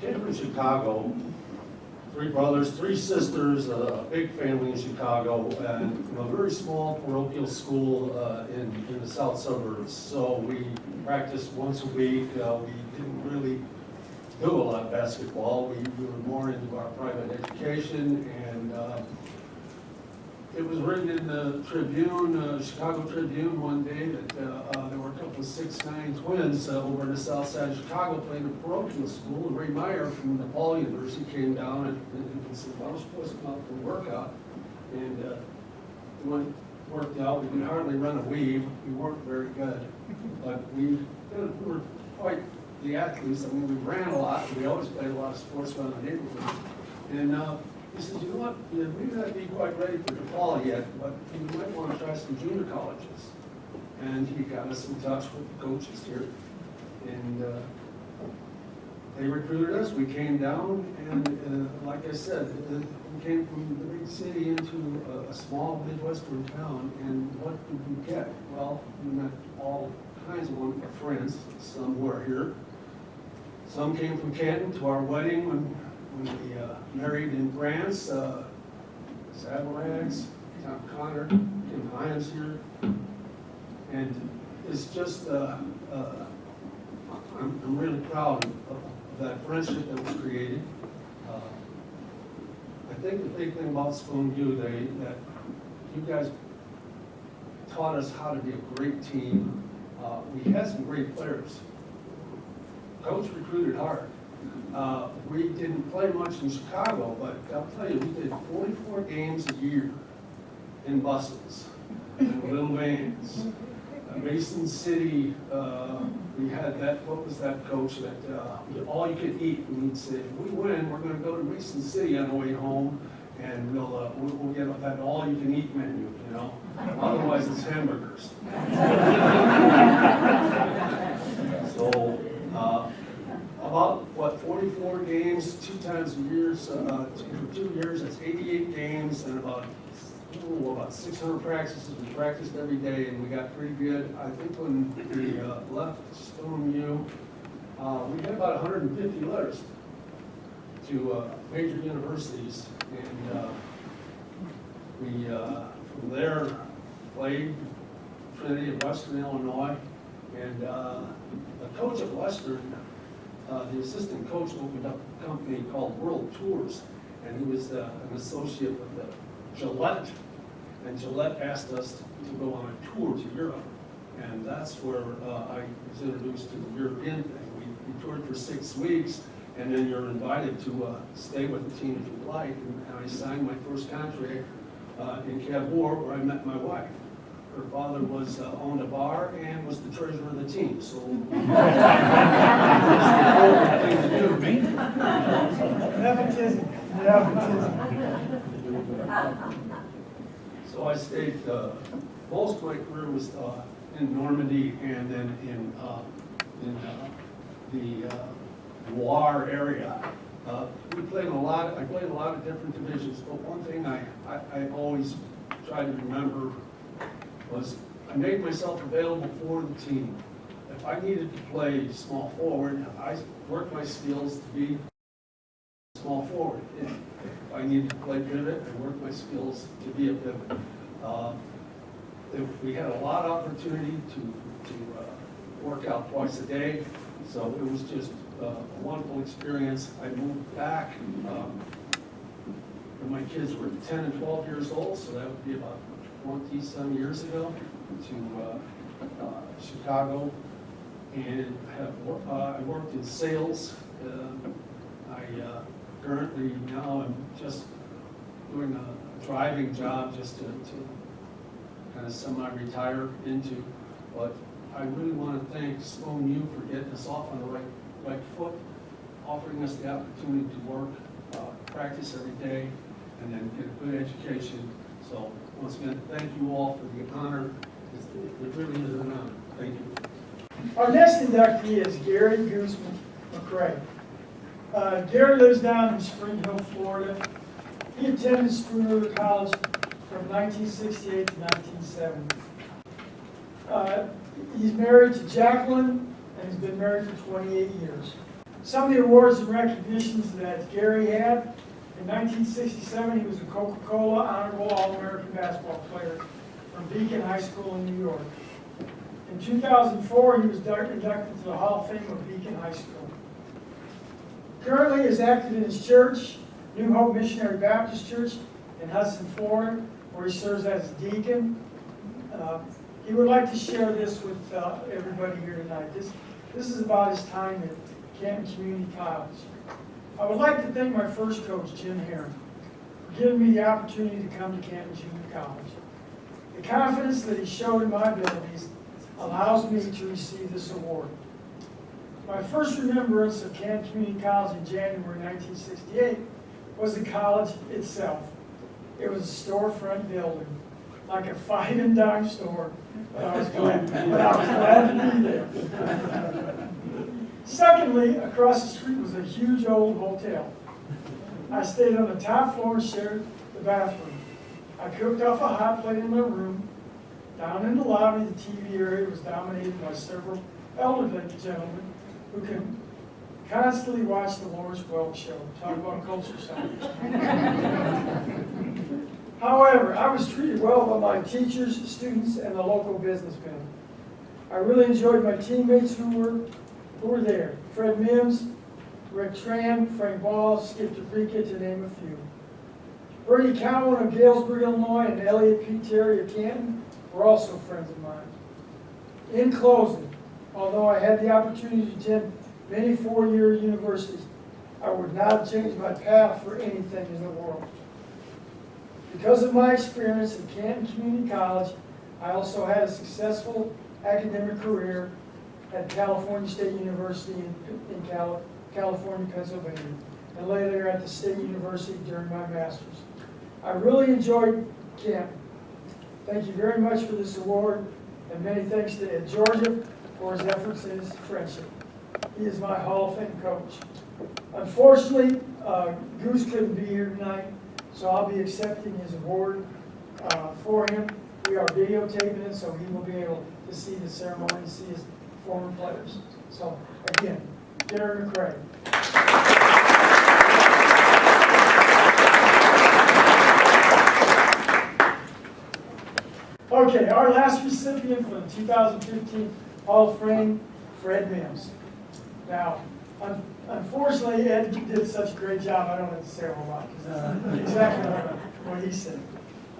came from Chicago. 3 brothers, 3 sisters, a big family in Chicago, and a very small parochial school in the south suburbs. So we practiced once a week. We didn't really do a lot of basketball. We were more into our private education, and it was written in the Tribune, Chicago Tribune, one day that there were a couple of 6'9" twins over in the south side of Chicago playing a parochial school, and Ray Meyer from DePaul University came down and said, well, we're supposed to come out for a workout. And when it worked out, we could hardly run a weave. We weren't very good, but we were quite the athletes. I mean, we ran a lot. We always played a lot of sports around the neighborhood. And he says, you know what, you may not be quite ready for the fall yet, but you might want to try some junior colleges. And he got us in touch with the coaches here, and they recruited us. We came down, and like I said, we came from the big city into a small Midwestern town, and what did we get? Well, we met all kinds of wonderful friends. Some who are here. Some came from Canton to our wedding when we married in France. Savalags, Tom Connor, Kim Hines here. And it's just, I'm really proud of that friendship that was created. I think the big thing about Spoon U, that you guys taught us how to be a great team. We had some great players. Coach recruited hard. We didn't play much in Chicago, but I'll tell you, we did 44 games a year in buses, in little vans. Mason City, we had that, what was that coach that, all you could eat, and he'd say, if we win, we're gonna go to Mason City on the way home, and we'll get that all you can eat menu, you know? Otherwise, it's hamburgers. So, about, 44 games, 2 times a year, for 2 years, that's 88 games, and about 600 practices. We practiced every day, and we got pretty good. I think when we left Spoon U, we had about 150 letters to major universities, and we from there played Trinity of Western Illinois, and the coach at Western, the assistant coach, opened up a company called World Tours, and he was an associate with the Gillette, and Gillette asked us to go on a tour to Europe, and that's where I was introduced to the European thing. We toured for 6 weeks, and then you're invited to stay with the team if you like, and I signed my first contract in Cavour, where I met my wife. Her father was owned a bar and was the treasurer of the team, so Nepotism, nepotism. So I stayed, most of my career was in Normandy and then in the Loire area. I played in a lot of different divisions, but one thing I always try to remember was I made myself available for the team. If I needed to play small forward, I worked my skills to be small forward. If I needed to play pivot, I worked my skills to be a pivot. We had a lot of opportunity to work out twice a day, so it was just a wonderful experience. I moved back when my kids were 10 and 12 years old, so that would be about 20-some years ago, to Chicago, and I worked in sales. I currently now I'm just doing a driving job just to kind of semi-retire into, but I really want to thank Spoon U for getting us off on the right foot, offering us the opportunity to work, practice every day, and then get a good education. So once again, thank you all for the honor. It really is an honor. Thank you. Our next inductee is Gary Guzman McCrae. Gary lives down in Spring Hill, Florida. He attended Spoon River College from 1968 to 1970. He's married to Jacqueline, and he's been married for 28 years. Some of the awards and recognitions that Gary had: in 1967, he was a Coca-Cola Honorable All-American basketball player from Beacon High School in New York. In 2004, he was inducted to the Hall of Fame of Beacon High School. Currently is active in his church, New Hope Missionary Baptist Church in Hudson, Florida, where he serves as a deacon. He would like to share this with everybody here tonight. This is about his time at Canton Community College. I would like to thank my first coach, Jim Herron, for giving me the opportunity to come to Canton Junior College. The confidence that he showed in my abilities allows me to receive this award. My first remembrance of Canton Community College in January 1968 was the college itself. It was a storefront building, like a five and dime store, but I was glad to be there. Secondly, across the street was a huge old hotel. I stayed on the top floor and shared the bathroom. I cooked off a hot plate in my room. Down in the lobby, the TV area was dominated by several elderly gentlemen who could constantly watch the Lawrence Welk show. Talk about culture shock. However, I was treated well by my teachers, students, and the local businessmen. I really enjoyed my teammates who were there. Fred Mims, Rick Tran, Frank Ball, Skip DeBrica, to name a few. Bernie Cowan of Galesburg, Illinois, and Elliot P. Terry of Canton were also friends of mine. In closing, although I had the opportunity to attend many four-year universities, I would not change my path for anything in the world. Because of my experience at Canton Community College, I also had a successful academic career at California State University in California, Pennsylvania, and later at the State University during my master's. I really enjoyed Canton. Thank you very much for this award, and many thanks to Ed Georgia for his efforts and his friendship. He is my Hall of Fame coach. Unfortunately, Goose couldn't be here tonight, so I'll be accepting his award for him. We are videotaping it, so he will be able to see the ceremony and see his former players. So, again, Gary McCrae. Okay, our last recipient for the 2015 Hall of Fame, Fred Mims. Now, unfortunately, Ed did such a great job, I don't have to say a whole lot, because that's exactly what he said.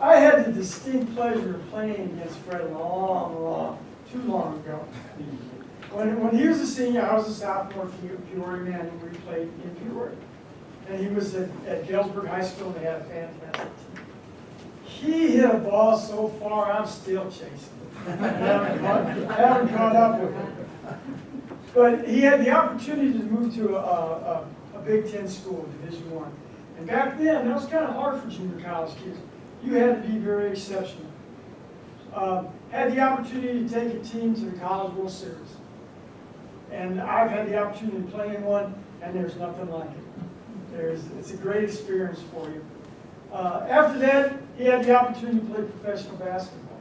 I had the distinct pleasure of playing against Fred too long ago. When he was a senior, I was a sophomore Peoria man, and we played in Peoria. And he was at Galesburg High School, and they had a fantastic team. He hit a ball so far, I'm still chasing. I haven't caught up with him. But he had the opportunity to move to a Big Ten school, Division I. And back then, that was kind of hard for junior college kids. You had to be very exceptional. Had the opportunity to take a team to the College World Series. And I've had the opportunity to play in one, and there's nothing like it. It's a great experience for you. After that, he had the opportunity to play professional basketball.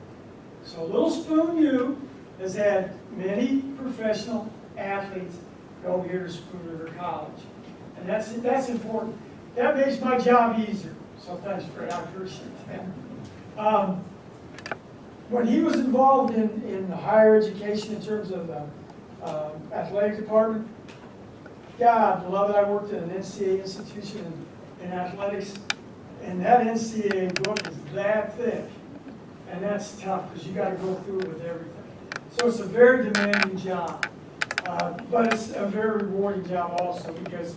So Little Spoon U has had many professional athletes go here to Spoon River College. And that's important. That makes my job easier. So thanks, Fred, I appreciate that. When he was involved in higher education in terms of the athletic department, God love it, I worked at an NCAA institution in athletics, and that NCAA book is that thick. And that's tough, because you got to go through it with everything. So it's a very demanding job. But it's a very rewarding job also, because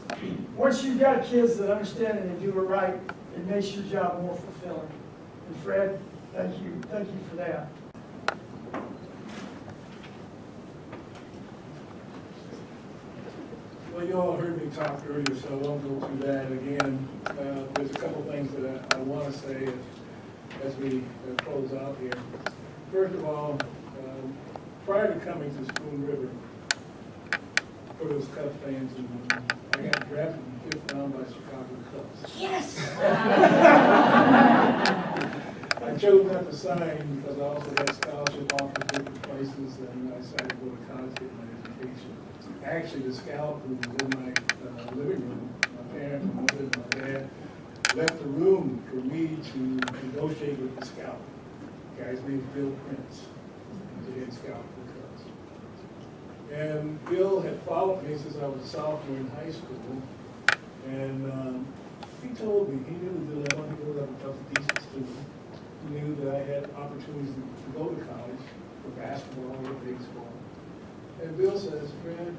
once you've got kids that understand and they do it right, it makes your job more fulfilling. And Fred, thank you for that. Well, you all heard me talk earlier, so I won't go through that again. There's a couple things that I want to say as we close out here. First of all, prior to coming to Spoon River, for those Cubs fans, I got drafted in the 5th round by Chicago Cubs. Yes! I chose not to sign because I also had scholarship offers different places, and I decided to go to college to get my education. Actually, the scout who was in my living room, my parents, my mother, and my dad, left the room for me to negotiate with the scout. The guy's name is Bill Prince. He's the head scout for the Cubs. And Bill had followed me since I was a sophomore in high school. And he told me, he knew the dilemma, he knew that I was a decent student. He knew that I had opportunities to go to college for basketball or baseball. And Bill says, Fred,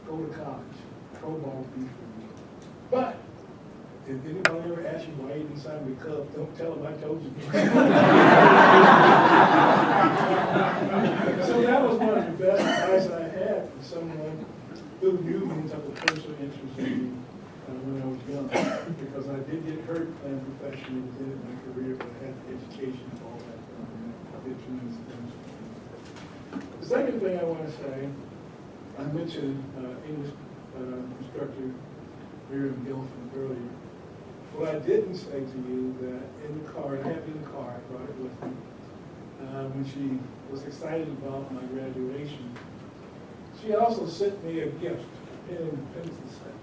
go to college. Pro ball will be for you. But if anybody ever asks you why you didn't sign with Cubs, don't tell them I told you. So that was one of the best advice I had from someone who knew me and took a personal interest in me. when I was young, because I did get hurt playing professionally within my career, but I had the education and all that. I did tremendous things. The second thing I want to say, I mentioned English instructor Miriam Gilfin earlier. What I didn't say to you that in the car, I have it in the car, I brought it with me, when she was excited about my graduation, she also sent me a gift, a pen and pencil set.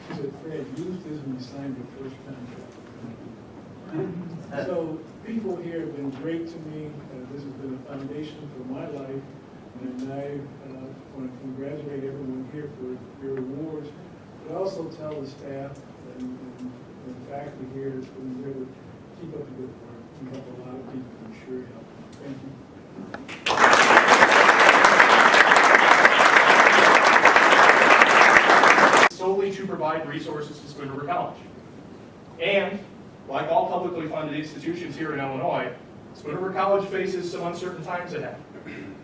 She said, Fred, use this when you signed your first contract. So people here have been great to me. This has been a foundation for my life. And I want to congratulate everyone here for your awards, but also tell the staff and the faculty here that's been here to keep up the good work. You help a lot of people, I'm sure you help. Thank you. Solely to provide resources to Spoon River College. And, like all publicly funded institutions here in Illinois, Spoon River College faces some uncertain times ahead.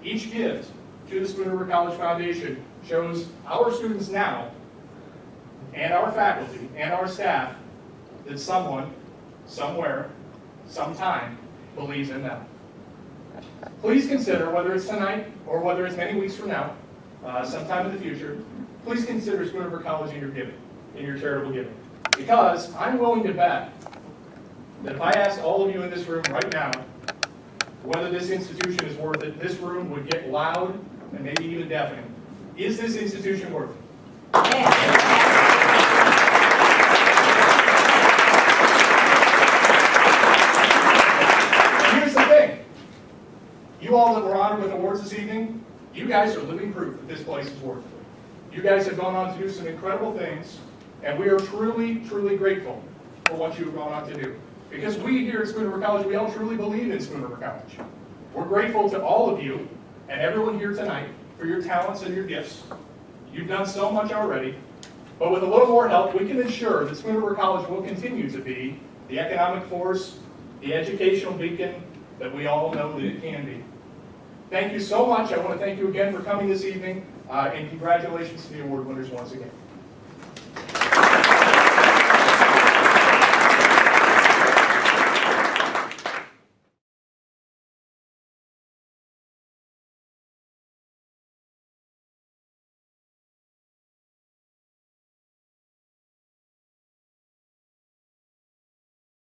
Each gift to the Spoon River College Foundation shows our students now, and our faculty, and our staff, that someone, somewhere, sometime, believes in them. Please consider, whether it's tonight or whether it's many weeks from now, sometime in the future, please consider Spoon River College in your giving, in your charitable giving. Because I'm willing to bet that if I asked all of you in this room right now whether this institution is worth it, this room would get loud and maybe even deafening. Is this institution worth it? And here's the thing. You all that were honored with awards this evening, you guys are living proof that this place is worth it. You guys have gone on to do some incredible things, and we are truly, truly grateful for what you have gone on to do. Because we here at Spoon River College, we all truly believe in Spoon River College. We're grateful to all of you and everyone here tonight for your talents and your gifts. You've done so much already, but with a little more help, we can ensure that Spoon River College will continue to be the economic force, the educational beacon that we all know that it can be. Thank you so much. I want to thank you again for coming this evening, and congratulations to the award winners once again.